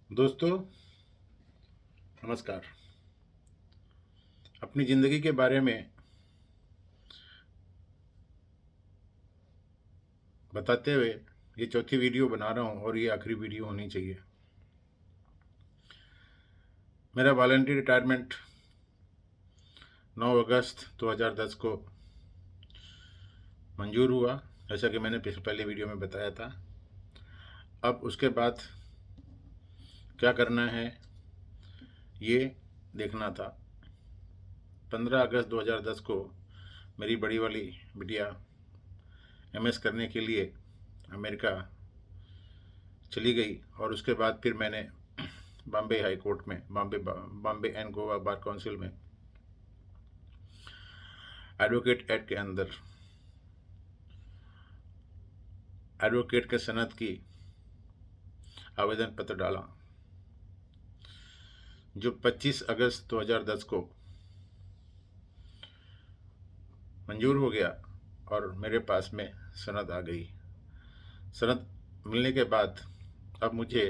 दोस्तों, नमस्कार। अपनी ज़िंदगी के बारे में बताते हुए ये चौथी वीडियो बना रहा हूँ और ये आखिरी वीडियो होनी चाहिए। मेरा वॉलंटरी रिटायरमेंट 9 अगस्त 2010 को मंजूर हुआ, जैसा कि मैंने पहले वीडियो में बताया था। अब उसके बाद क्या करना है ये देखना था। 15 अगस्त 2010 को मेरी बड़ी वाली बिटिया एमएस करने के लिए अमेरिका चली गई और उसके बाद फिर मैंने बॉम्बे हाई कोर्ट में Bombay and Goa bar council में एडवोकेट एक्ट के अंदर एडवोकेट के सनद की आवेदन पत्र डाला, जो 25 अगस्त 2010 को मंजूर हो गया और मेरे पास में सनद आ गई। सनद मिलने के बाद अब मुझे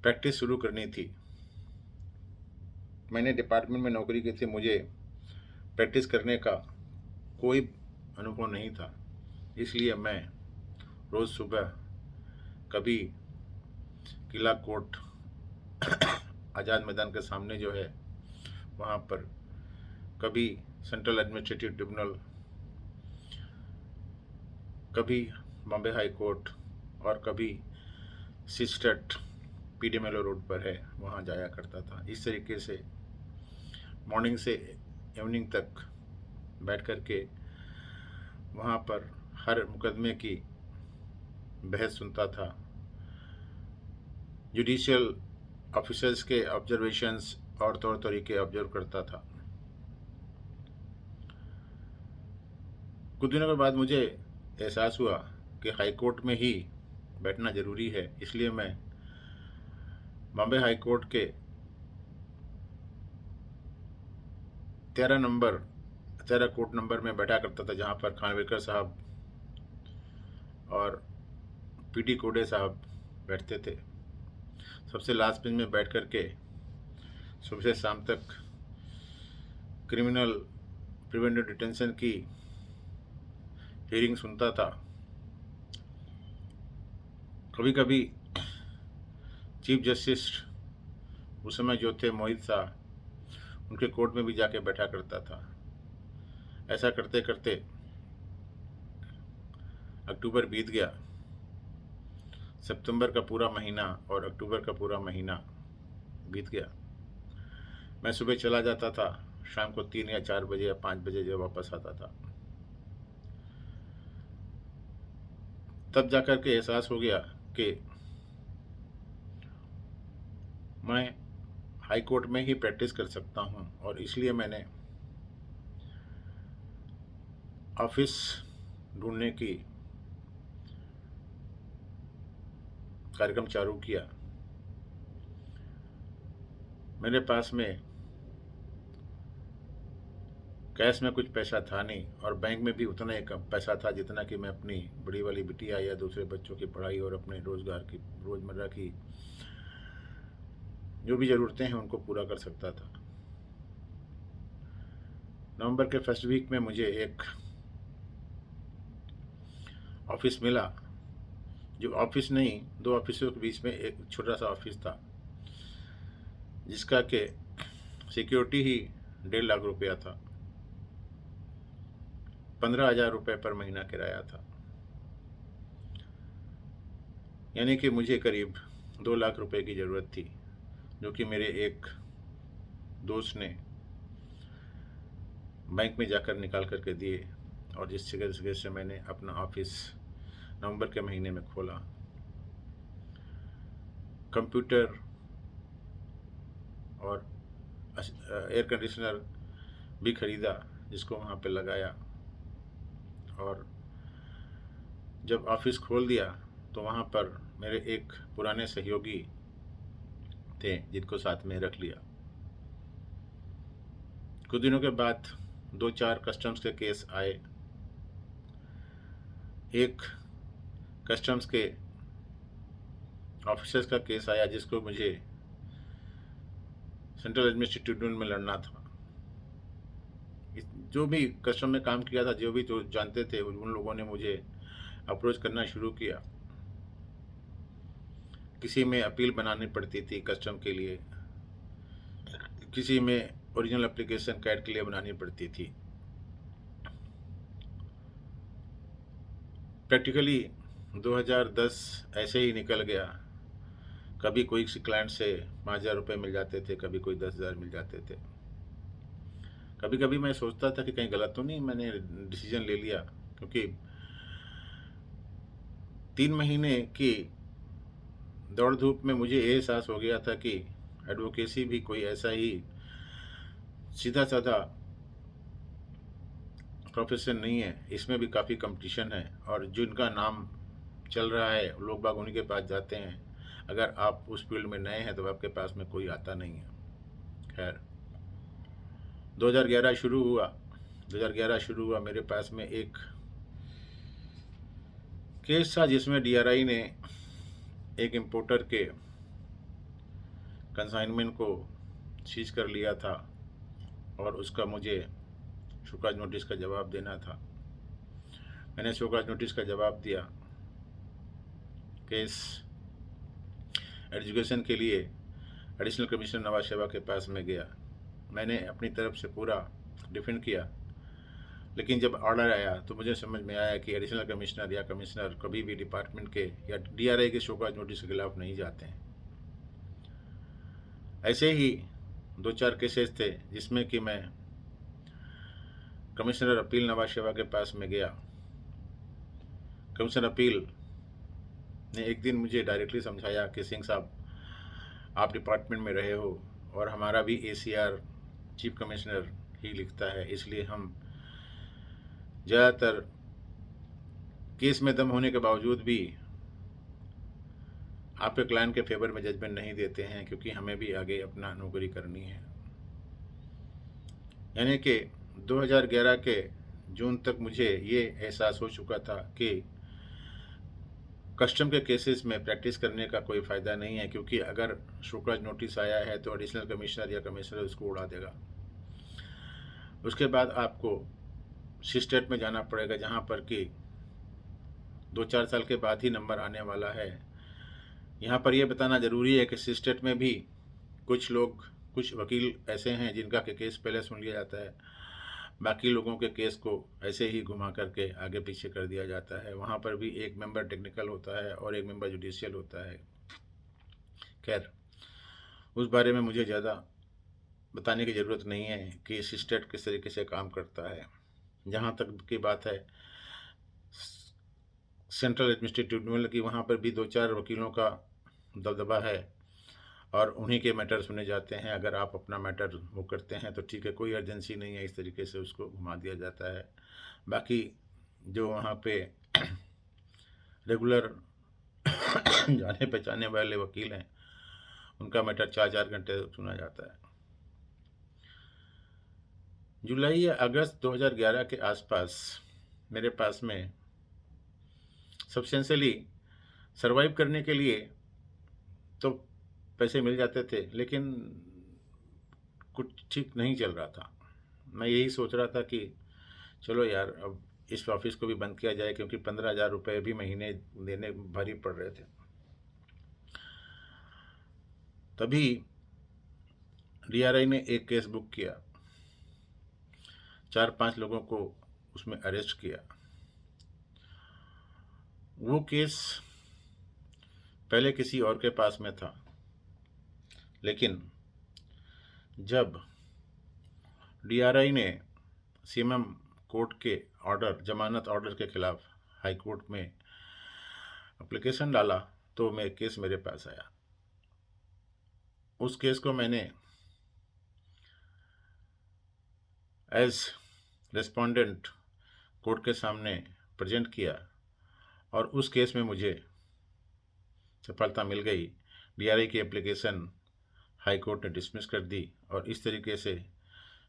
प्रैक्टिस शुरू करनी थी। मैंने डिपार्टमेंट में नौकरी की थी, मुझे प्रैक्टिस करने का कोई अनुभव नहीं था, इसलिए मैं रोज़ सुबह कभी किला कोर्ट आज़ाद मैदान के सामने जो है वहाँ पर, कभी सेंट्रल एडमिनिस्ट्रेटिव ट्रिब्यूनल, कभी बॉम्बे हाई कोर्ट और कभी सिस्टट पीडी मेलो रोड पर है वहाँ जाया करता था। इस तरीके से मॉर्निंग से इवनिंग तक बैठ कर के वहाँ पर हर मुकदमे की बहस सुनता था, जुडिशियल ऑफिसर्स के ऑब्जर्वेशंस और तौर तरीके ऑब्जर्व करता था। कुछ दिनों के बाद मुझे एहसास हुआ कि हाई कोर्ट में ही बैठना ज़रूरी है, इसलिए मैं बॉम्बे हाई कोर्ट के 13 कोर्ट नंबर में बैठा करता था, जहाँ पर खानविलकर साहब और पीटी कोडे साहब बैठते थे। सबसे लास्ट बेंच में बैठ कर के सुबह से शाम तक क्रिमिनल प्रिवेंटिव डिटेंशन की हियरिंग सुनता था। कभी कभी चीफ जस्टिस उस समय जो थे मोहित शाह, उनके कोर्ट में भी जाके बैठा करता था। ऐसा करते करते अक्टूबर बीत गया, सितंबर का पूरा महीना और अक्टूबर का पूरा महीना बीत गया। मैं सुबह चला जाता था, शाम को 3 या 4 बजे या 5 बजे जब वापस आता था। तब जाकर के एहसास हो गया कि मैं हाई कोर्ट में ही प्रैक्टिस कर सकता हूं, और इसलिए मैंने ऑफिस ढूंढने की कार्यक्रम चालू किया। मेरे पास में कैश में कुछ पैसा था नहीं, और बैंक में भी उतना ही कम पैसा था जितना कि मैं अपनी बड़ी वाली बिटिया या दूसरे बच्चों की पढ़ाई और अपने रोज़गार की, रोज़मर्रा की जो भी ज़रूरतें हैं उनको पूरा कर सकता था। नवंबर के फर्स्ट वीक में मुझे एक ऑफिस मिला, जो ऑफिस नहीं, 2 ऑफिसों के बीच में एक छोटा सा ऑफिस था, जिसका के सिक्योरिटी ही 1.5 लाख रुपया था। 15,000 रुपये पर महीना किराया था, यानी कि मुझे करीब 2 लाख रुपए की ज़रूरत थी, जो कि मेरे एक दोस्त ने बैंक में जाकर निकाल करके दिए, और जिस जगह से मैंने अपना ऑफिस नवंबर के महीने में खोला। कंप्यूटर और एयर कंडीशनर भी खरीदा, जिसको वहाँ पे लगाया, और जब ऑफिस खोल दिया तो वहाँ पर मेरे एक पुराने सहयोगी थे, जिनको साथ में रख लिया। कुछ दिनों के बाद 2-4 कस्टम्स के केस आए। एक कस्टम्स के ऑफिसर्स का केस आया जिसको मुझे सेंट्रल एडमिनिस्ट्रेटिव ट्रिब्यूनल में लड़ना था। जो भी कस्टम में काम किया था, जो भी जो जानते थे, उन लोगों ने मुझे अप्रोच करना शुरू किया। किसी में अपील बनानी पड़ती थी कस्टम के लिए, किसी में ओरिजिनल एप्लीकेशन कैट के लिए बनानी पड़ती थी। प्रैक्टिकली 2010 ऐसे ही निकल गया। कभी कोई क्लाइंट से 5,000 रुपये मिल जाते थे, कभी कोई 10,000 मिल जाते थे। कभी कभी मैं सोचता था कि कहीं गलत तो नहीं मैंने डिसीजन ले लिया, क्योंकि 3 महीने की दौड़ धूप में मुझे ये एहसास हो गया था कि एडवोकेसी भी कोई ऐसा ही सीधा साधा प्रोफेशन नहीं है, इसमें भी काफ़ी कंपटीशन है। और जिनका नाम चल रहा है लोग बाग उन्हीं के पास जाते हैं। अगर आप उस फील्ड में नए हैं तो आपके पास में कोई आता नहीं है। खैर 2011 शुरू हुआ। मेरे पास में एक केस था जिसमें DRI ने एक इम्पोर्टर के कंसाइनमेंट को सीज कर लिया था और उसका मुझे शोकॉज नोटिस का जवाब देना था। मैंने शोकॉज नोटिस का जवाब दिया। केस एजुकेशन के लिए एडिशनल कमिश्नर नवाज शरीफ के पास में गया। मैंने अपनी तरफ से पूरा डिफेंड किया, लेकिन जब ऑर्डर आया तो मुझे समझ में आया कि एडिशनल कमिश्नर या कमिश्नर कभी भी डिपार्टमेंट के या DRI के शोकॉज नोटिस के खिलाफ नहीं जाते हैं। ऐसे ही 2-4 केसेस थे जिसमें कि मैं कमिश्नर अपील नवाज शरीफ के पास में गया। कमिश्नर अपील ने एक दिन मुझे डायरेक्टली समझाया कि सिंह साहब, आप डिपार्टमेंट में रहे हो और हमारा भी ACR चीफ कमिश्नर ही लिखता है, इसलिए हम ज़्यादातर केस में दम होने के बावजूद भी आपके क्लाइंट के फेवर में जजमेंट नहीं देते हैं, क्योंकि हमें भी आगे अपना नौकरी करनी है। यानी कि 2011 के जून तक मुझे ये एहसास हो चुका था कि कस्टम के केसेस में प्रैक्टिस करने का कोई फ़ायदा नहीं है, क्योंकि अगर शोकॉज नोटिस आया है तो एडिशनल कमिश्नर या कमिश्नर उसको उड़ा देगा। उसके बाद आपको स्टेट में जाना पड़ेगा, जहाँ पर कि 2-4 साल के बाद ही नंबर आने वाला है। यहाँ पर यह बताना ज़रूरी है कि स्टेट में भी कुछ वकील ऐसे हैं जिनका केस पहले सुन लिया जाता है, बाकी लोगों के केस को ऐसे ही घुमा करके आगे पीछे कर दिया जाता है। वहाँ पर भी एक मेंबर टेक्निकल होता है और एक मेंबर जुडिशियल होता है। खैर, उस बारे में मुझे ज़्यादा बताने की ज़रूरत नहीं है कि स्टेट किस तरीके से काम करता है। जहाँ तक की बात है सेंट्रल एडमिनिस्ट्रेटिव ट्रिब्यूनल की, वहाँ पर भी 2-4 वकीलों का दबदबा है और उन्हीं के मैटर सुने जाते हैं। अगर आप अपना मैटर वो करते हैं तो ठीक है, कोई अर्जेंसी नहीं है, इस तरीके से उसको घुमा दिया जाता है। बाकी जो वहाँ पे रेगुलर जाने पहचाने वाले वकील हैं, उनका मैटर 4-4 घंटे सुना जाता है। जुलाई या अगस्त 2011 के आसपास मेरे पास में सब्सटेंशियली सर्वाइव करने के लिए तो पैसे मिल जाते थे, लेकिन कुछ ठीक नहीं चल रहा था। मैं यही सोच रहा था कि चलो यार, अब इस ऑफिस को भी बंद किया जाए, क्योंकि 15,000 रुपये भी महीने देने भारी पड़ रहे थे। तभी DRI ने एक केस बुक किया, 4-5 लोगों को उसमें अरेस्ट किया। वो केस पहले किसी और के पास में था, लेकिन जब DRI ने CMM कोर्ट के ऑर्डर, जमानत ऑर्डर के खिलाफ हाई कोर्ट में एप्लीकेशन डाला तो केस मेरे पास आया। उस केस को मैंने एज रेस्पोंडेंट कोर्ट के सामने प्रेजेंट किया और उस केस में मुझे सफलता मिल गई। DRI की एप्लीकेशन हाई कोर्ट ने डिसमिस कर दी और इस तरीके से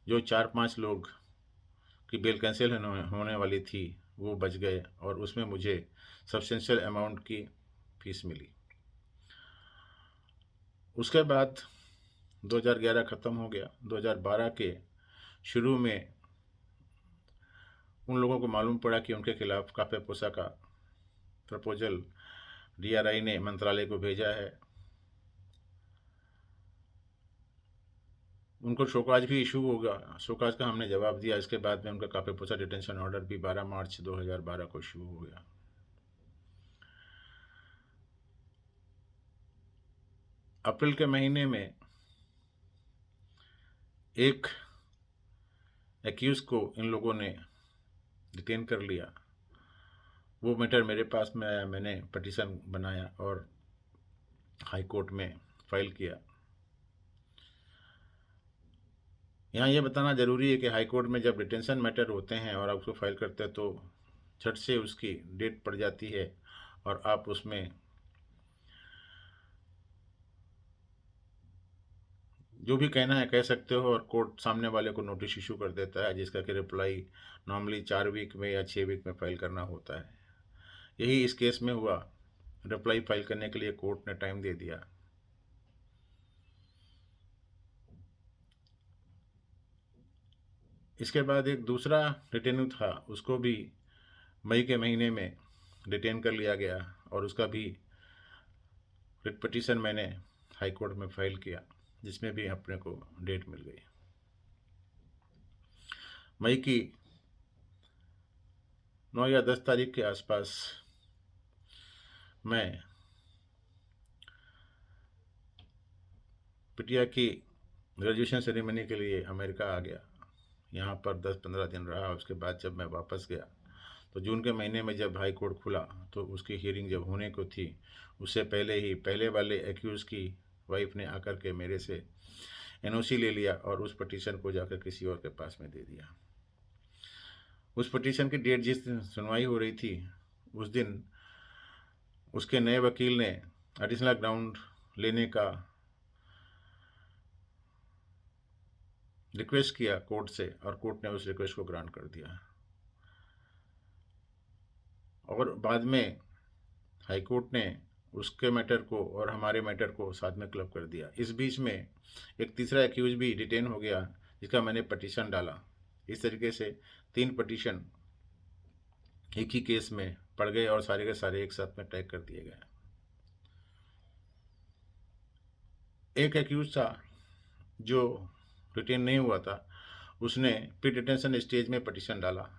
जो 4-5 लोग की बेल कैंसिल होने वाली थी वो बच गए और उसमें मुझे सब्सटेंशियल अमाउंट की फीस मिली। उसके बाद 2011 ख़त्म हो गया। 2012 के शुरू में उन लोगों को मालूम पड़ा कि उनके खिलाफ काफेपोसा का प्रपोजल डीआरआई ने मंत्रालय को भेजा है। उनको शोकाज भी इशू होगा, शोकाज का हमने जवाब दिया। इसके बाद में उनका काफेपोसा डिटेंशन ऑर्डर भी 12 मार्च 2012 को इशू हो गया। अप्रैल के महीने में एक एक्यूज को इन लोगों ने डिटेन कर लिया। वो मैटर मेरे पास में आया, मैंने पटिशन बनाया और हाई कोर्ट में फाइल किया। यहाँ ये बताना ज़रूरी है कि हाई कोर्ट में जब डिटेंशन मैटर होते हैं और आप उसको फाइल करते हैं तो झट से उसकी डेट पड़ जाती है और आप उसमें जो भी कहना है कह सकते हो और कोर्ट सामने वाले को नोटिस इशू कर देता है, जिसका कि रिप्लाई नॉर्मली 4 वीक में या 6 वीक में फाइल करना होता है। यही इस केस में हुआ। रिप्लाई फाइल करने के लिए कोर्ट ने टाइम दे दिया। इसके बाद एक दूसरा डिटेन्यू था, उसको भी मई के महीने में डिटेन कर लिया गया और उसका भी रिट पिटीशन मैंने हाई कोर्ट में फाइल किया, जिसमें भी अपने को डेट मिल गई। मई की 9 या 10 तारीख के आसपास मैं बिटिया की ग्रेजुएशन सेरेमनी के लिए अमेरिका आ गया। यहाँ पर 10-15 दिन रहा। उसके बाद जब मैं वापस गया तो जून के महीने में जब हाई कोर्ट खुला तो उसकी हियरिंग जब होने को थी, उससे पहले ही पहले वाले एक्यूज़ की वाइफ ने आकर के मेरे से एनओसी ले लिया और उस पटिशन को जाकर किसी और के पास में दे दिया। उस पटिशन की डेट जिस दिन सुनवाई हो रही थी, उस दिन उसके नए वकील ने एडिशनल ग्राउंड लेने का रिक्वेस्ट किया कोर्ट से और कोर्ट ने उस रिक्वेस्ट को ग्रांट कर दिया। और बाद में हाई कोर्ट ने उसके मैटर को और हमारे मैटर को साथ में क्लब कर दिया। इस बीच में एक तीसरा एक्यूज भी डिटेन हो गया, जिसका मैंने पटिशन डाला। इस तरीके से 3 पटिशन एक ही केस में पड़ गए और सारे के सारे एक साथ में टैग कर दिए गए। एक एक्यूज था जो डिटेन नहीं हुआ था, उसने प्री डिटेंशन स्टेज में पटिशन डाला,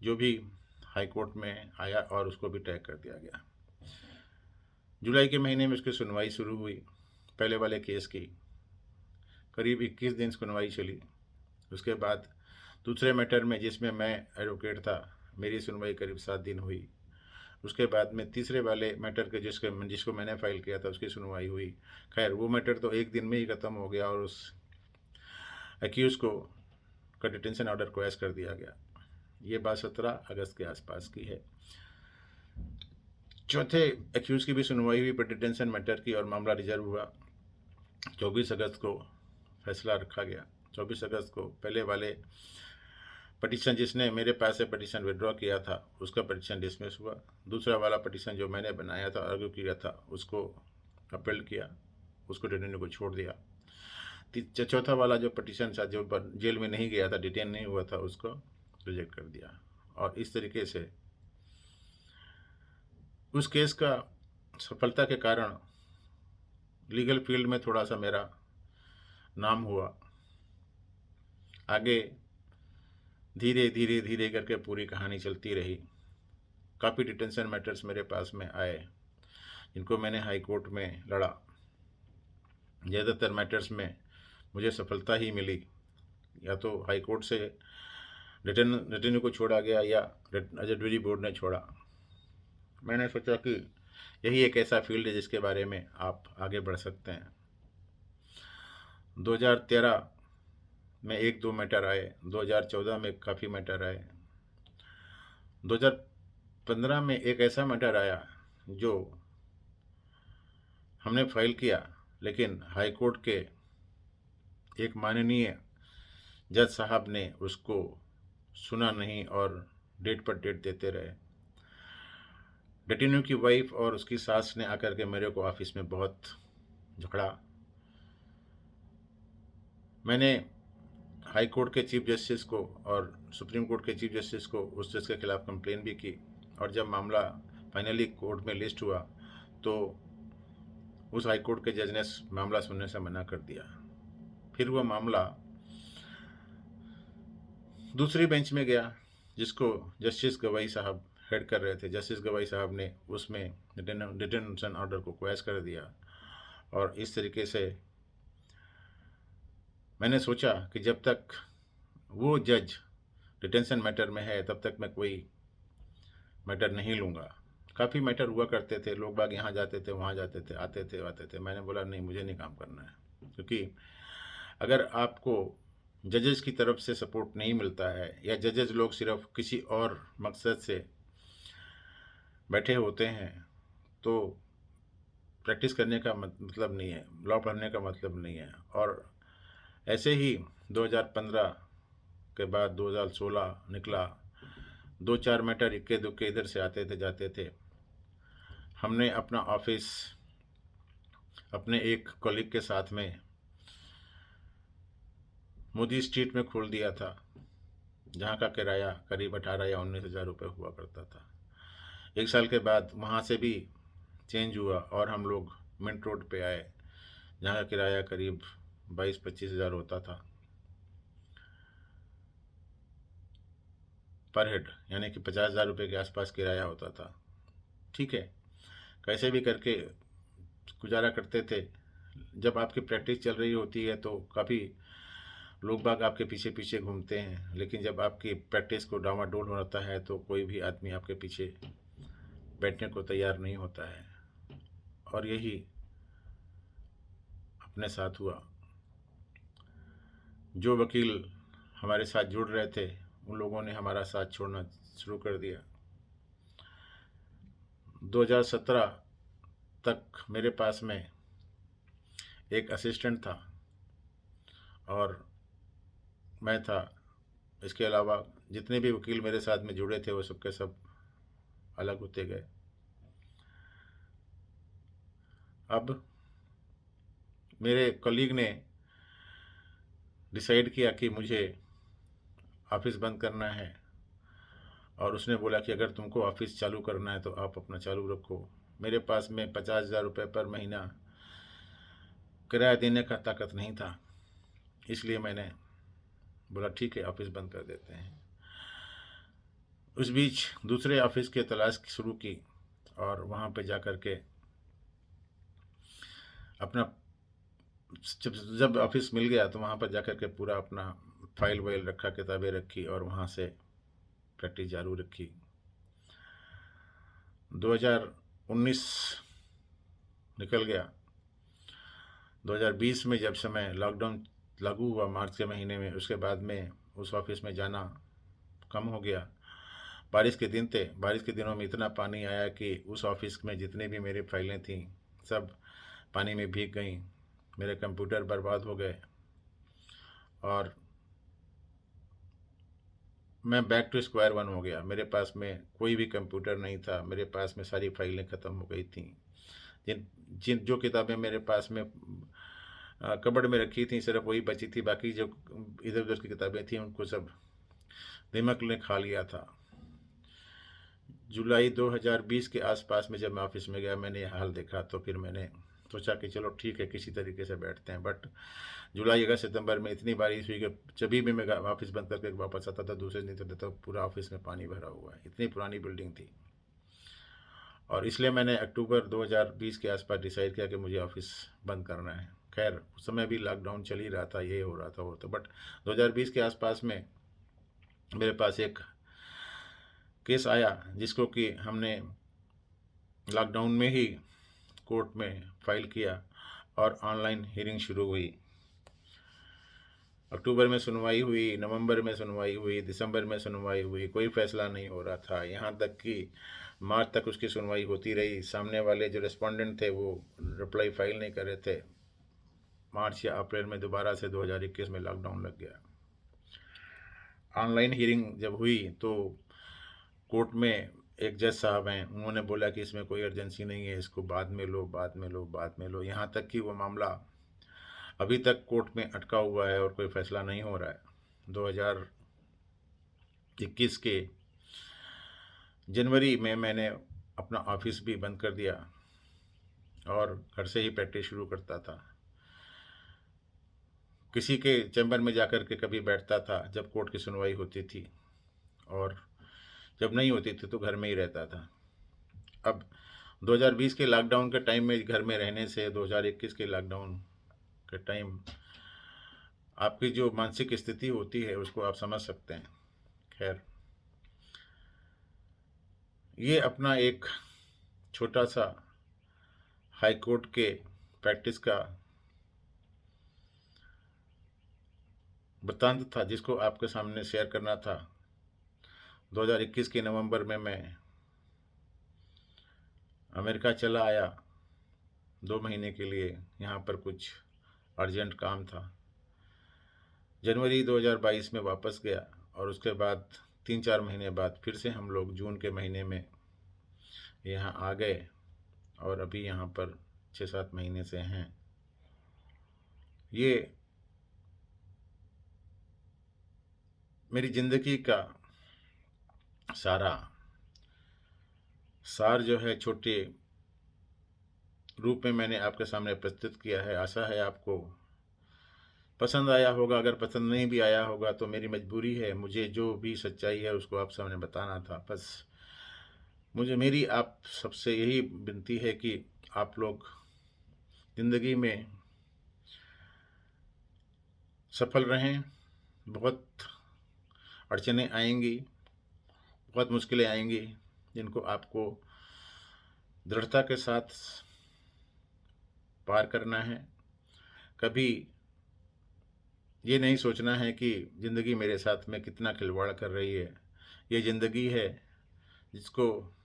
जो भी हाई कोर्ट में आया और उसको भी टैग कर दिया गया। जुलाई के महीने में उसकी सुनवाई शुरू हुई। पहले वाले केस की करीब 21 दिन सुनवाई चली। उसके बाद दूसरे मैटर में जिसमें मैं एडवोकेट था, मेरी सुनवाई करीब 7 दिन हुई। उसके बाद में तीसरे वाले मैटर के जिसको मैंने फाइल किया था उसकी सुनवाई हुई। खैर वो मैटर तो एक दिन में ही ख़त्म हो गया और उस एक्यूज़ को का डिटेंशन ऑर्डर को ऐस कर दिया गया। ये बात 17 अगस्त के आसपास की है। चौथे एक्यूज़ की भी सुनवाई हुई पर डिटेंशन मैटर की और मामला रिजर्व हुआ। 24 अगस्त को फैसला रखा गया। 24 अगस्त को पहले वाले पटिशन जिसने मेरे पास से पटिशन विड्रॉ किया था उसका पटिशन डिसमिस हुआ। दूसरा वाला पटिशन जो मैंने बनाया था, आर्ग्यू किया था, उसको अपील किया, उसको डिटेन्यू को छोड़ दिया। चौथा वाला जो पटिशन था, जो जेल में नहीं गया था, डिटेन नहीं हुआ था, उसको रिजेक्ट कर दिया। और इस तरीके से उस केस का सफलता के कारण लीगल फील्ड में थोड़ा सा मेरा नाम हुआ। आगे धीरे धीरे धीरे करके पूरी कहानी चलती रही। काफ़ी डिटेंशन मैटर्स मेरे पास में आए, जिनको मैंने हाई कोर्ट में लड़ा। ज़्यादातर मैटर्स में मुझे सफलता ही मिली। या तो हाई कोर्ट से डिटेन्यू को छोड़ा गया या जजरी बोर्ड ने छोड़ा। मैंने सोचा कि यही एक ऐसा फील्ड है जिसके बारे में आप आगे बढ़ सकते हैं। 2013 में 1-2 मैटर आए, 2014 में काफ़ी मैटर आए, 2015 में एक ऐसा मैटर आया जो हमने फाइल किया, लेकिन हाई कोर्ट के एक माननीय जज साहब ने उसको सुना नहीं और डेट पर डेट देते रहे। डिटेन्यू की वाइफ और उसकी सास ने आकर के मेरे को ऑफिस में बहुत झगड़ा। मैंने हाई कोर्ट के चीफ जस्टिस को और सुप्रीम कोर्ट के चीफ जस्टिस को उस जज के खिलाफ कंप्लेन भी की, और जब मामला फाइनली कोर्ट में लिस्ट हुआ तो उस हाई कोर्ट के जज ने मामला सुनने से मना कर दिया। फिर वह मामला दूसरी बेंच में गया, जिसको जस्टिस गवाई साहब हेड कर रहे थे। जस्टिस गवाई साहब ने उसमें डिटेंशन ऑर्डर को क्वैश कर दिया, और इस तरीके से मैंने सोचा कि जब तक वो जज डिटेंशन मैटर में है तब तक मैं कोई मैटर नहीं लूँगा। काफ़ी मैटर हुआ करते थे, लोग बाग यहाँ जाते थे, वहाँ जाते थे, आते थे, आते थे। मैंने बोला नहीं, मुझे नहीं काम करना है, क्योंकि अगर आपको जजेस की तरफ से सपोर्ट नहीं मिलता है, या जजेस लोग सिर्फ किसी और मकसद से बैठे होते हैं, तो प्रैक्टिस करने का मतलब नहीं है, लॉ पढ़ने का मतलब नहीं है। और ऐसे ही 2015 के बाद 2016 निकला, 2-4 मैटर इक्के दुक्के इधर से आते थे, जाते थे। हमने अपना ऑफिस अपने एक कॉलीग के साथ में मोदी स्ट्रीट में खोल दिया था, जहाँ का किराया करीब 18 या 19 हज़ार रुपये हुआ करता था। 1 साल के बाद वहाँ से भी चेंज हुआ और हम लोग मिंट रोड पे आए, जहाँ का किराया करीब 22-25 हज़ार होता था पर हेड, यानी कि 50 हज़ार रुपये के आसपास किराया होता था। ठीक है, कैसे भी करके गुजारा करते थे। जब आपकी प्रैक्टिस चल रही होती है तो काफ़ी लोग बाग आपके पीछे पीछे घूमते हैं, लेकिन जब आपकी प्रैक्टिस को डामाडोल होता है तो कोई भी आदमी आपके पीछे बैठने को तैयार नहीं होता है। और यही अपने साथ हुआ। जो वकील हमारे साथ जुड़ रहे थे, उन लोगों ने हमारा साथ छोड़ना शुरू कर दिया। 2017 तक मेरे पास में एक असिस्टेंट था और मैं था। इसके अलावा जितने भी वकील मेरे साथ में जुड़े थे वो सब के सब अलग होते गए। अब मेरे कलीग ने डिसाइड किया कि मुझे ऑफिस बंद करना है, और उसने बोला कि अगर तुमको ऑफिस चालू करना है तो आप अपना चालू रखो। मेरे पास में 50 हज़ार रुपये पर महीना किराया देने का ताकत नहीं था, इसलिए मैंने बोला ठीक है, ऑफिस बंद कर देते हैं। उस बीच दूसरे ऑफिस की तलाश शुरू की, और वहाँ पे जा कर के अपना जब ऑफिस मिल गया तो वहाँ पर जा कर के पूरा अपना फाइल वाइल रखा, किताबें रखी, और वहाँ से प्रैक्टिस चालू रखी। 2019 निकल गया। 2020 में जब समय लॉकडाउन लागू हुआ मार्च के महीने में, उसके बाद में उस ऑफिस में जाना कम हो गया। बारिश के दिन थे, बारिश के दिनों में इतना पानी आया कि उस ऑफिस में जितने भी मेरी फाइलें थीं सब पानी में भीग गईं। मेरे कंप्यूटर बर्बाद हो गए, और मैं बैक टू स्क्वायर वन हो गया। मेरे पास में कोई भी कंप्यूटर नहीं था, मेरे पास में सारी फाइलें ख़त्म हो गई थीं। जिन जिन जो किताबें मेरे पास में कबर्ड में रखी थी सिर्फ वही बची थी, बाकी जो इधर उधर की किताबें थी उनको सब दिमाग ने खा लिया था। जुलाई 2020 के आसपास में जब मैं ऑफिस में गया, मैंने ये हाल देखा, तो फिर मैंने सोचा कि चलो ठीक है, किसी तरीके से बैठते हैं। बट जुलाई अगस्त सितंबर में इतनी बारिश हुई कि जब भी मैं ऑफिस बंद करके वापस आता था दूसरे दिन तो पूरा ऑफिस में पानी भरा हुआ है। इतनी पुरानी बिल्डिंग थी, और इसलिए मैंने अक्टूबर 2020 के आसपास डिसाइड किया कि मुझे ऑफिस बंद करना है। खैर उस समय भी लॉकडाउन चल ही रहा था, ये हो रहा था वो, तो बट 2020 के आसपास में मेरे पास एक केस आया, जिसको कि हमने लॉकडाउन में ही कोर्ट में फाइल किया, और ऑनलाइन हियरिंग शुरू हुई। अक्टूबर में सुनवाई हुई, नवंबर में सुनवाई हुई, दिसंबर में सुनवाई हुई, कोई फैसला नहीं हो रहा था। यहाँ तक कि मार्च तक उसकी सुनवाई होती रही। सामने वाले जो रेस्पोंडेंट थे वो रिप्लाई फाइल नहीं कर रहे थे। मार्च या अप्रैल में दोबारा से 2021 में लॉकडाउन लग गया। ऑनलाइन हियरिंग जब हुई तो कोर्ट में एक जज साहब हैं, उन्होंने बोला कि इसमें कोई अर्जेंसी नहीं है, इसको बाद में लो, बाद में लो, बाद में लो। यहाँ तक कि वो मामला अभी तक कोर्ट में अटका हुआ है और कोई फैसला नहीं हो रहा है। 2021 के जनवरी में मैंने अपना ऑफिस भी बंद कर दिया और घर से ही प्रैक्टिस शुरू करता था। किसी के चैम्बर में जाकर के कभी बैठता था जब कोर्ट की सुनवाई होती थी, और जब नहीं होती थी तो घर में ही रहता था। अब 2020 के लॉकडाउन के टाइम में घर में रहने से 2021 के लॉकडाउन के टाइम आपकी जो मानसिक स्थिति होती है उसको आप समझ सकते हैं। खैर, ये अपना एक छोटा सा हाई कोर्ट के प्रैक्टिस का वृत्तांत था जिसको आपके सामने शेयर करना था। 2021 के नवंबर में मैं अमेरिका चला आया 2 महीने के लिए, यहाँ पर कुछ अर्जेंट काम था। जनवरी 2022 में वापस गया और उसके बाद 3-4 महीने बाद फिर से हम लोग जून के महीने में यहाँ आ गए और अभी यहाँ पर 6-7 महीने से हैं। ये मेरी ज़िंदगी का सारा सार जो है छोटे रूप में मैंने आपके सामने प्रस्तुत किया है। आशा है आपको पसंद आया होगा। अगर पसंद नहीं भी आया होगा तो मेरी मजबूरी है, मुझे जो भी सच्चाई है उसको आप सामने बताना था। बस मेरी आप सबसे यही विनती है कि आप लोग ज़िंदगी में सफल रहें। बहुत अड़चनें आएंगी, बहुत मुश्किलें आएंगी, जिनको आपको दृढ़ता के साथ पार करना है। कभी ये नहीं सोचना है कि ज़िंदगी मेरे साथ में कितना खिलवाड़ कर रही है। ये ज़िंदगी है जिसको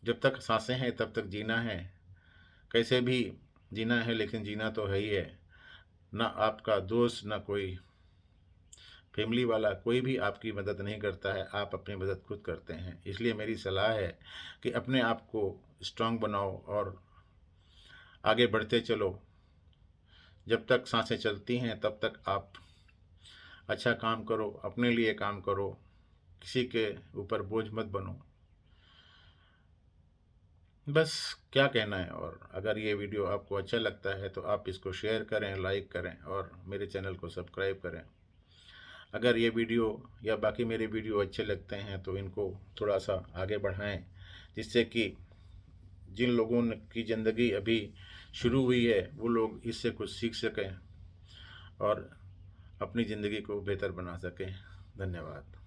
जब तक सांसें हैं तब तक जीना है। कैसे भी जीना है, लेकिन जीना तो है ही है। ना आपका दोस्त, ना कोई फैमिली वाला, कोई भी आपकी मदद नहीं करता है, आप अपनी मदद खुद करते हैं। इसलिए मेरी सलाह है कि अपने आप को स्ट्रांग बनाओ और आगे बढ़ते चलो। जब तक सांसें चलती हैं तब तक आप अच्छा काम करो, अपने लिए काम करो, किसी के ऊपर बोझ मत बनो। बस क्या कहना है। और अगर ये वीडियो आपको अच्छा लगता है तो आप इसको शेयर करें, लाइक करें और मेरे चैनल को सब्सक्राइब करें। अगर ये वीडियो या बाकी मेरे वीडियो अच्छे लगते हैं तो इनको थोड़ा सा आगे बढ़ाएं, जिससे कि जिन लोगों की ज़िंदगी अभी शुरू हुई है वो लोग इससे कुछ सीख सकें और अपनी ज़िंदगी को बेहतर बना सकें। धन्यवाद।